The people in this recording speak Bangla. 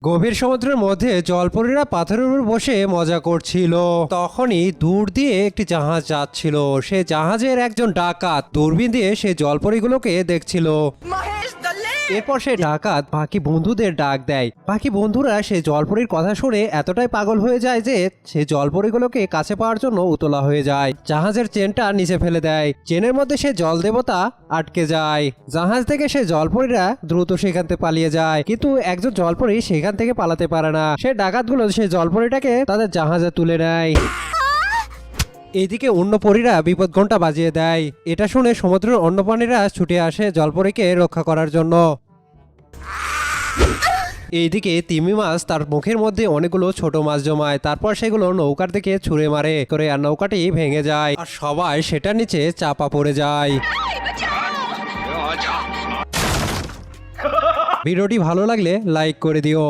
গভীর সমুদ্রের মধ্যে জলপরীরা পাথরের উপর বসে মজা করছিল। তখনই দূর দিয়ে একটি জাহাজ যাচ্ছিল। সে জাহাজের একজন ডাকাত দূরবীন দিয়ে সে জলপরীগুলোকে দেখছিল। এরপর সে ডাকাত বাকি বন্ধুদের ডাক দেয়। বাকি বন্ধুরা সে জলপরীর কথা শুনে এতটাই পাগল হয়ে যায় যে সে জলপরীগুলোকে কাছে পাওয়ার জন্য উতলা হয়ে যায়। জাহাজের চেনটা নিচে ফেলে দেয়। চেনের মধ্যে সে জল দেবতা আটকে যায়। জাহাজ থেকে সে জলপরীরা দ্রুত সেখান থেকে পালিয়ে যায়, কিন্তু একজন জলপরী সেখান থেকে পালাতে পারে না। সে ডাকাতগুলো সে জলপরীটাকে তাদের জাহাজে তুলে নেয়। এইদিকে অন্য পরীরা বিপদ ঘন্টা বাজিয়ে দেয়। এটা শুনে সমুদ্রের অন্য প্রাণীরা ছুটে আসে জলপরীকে রক্ষা করার জন্য। এইদিকে তিমি মাছ তার মুখের মধ্যে অনেকগুলো ছোট মাছ জমায়। তারপর সেগুলো নৌকার দিকে ছুঁড়ে মারে করে আর নৌকাটি ভেঙে যায় আর সবাই সেটার নিচে চাপা পড়ে যায়। ভিডিওটি ভালো লাগলে লাইক করে দিও।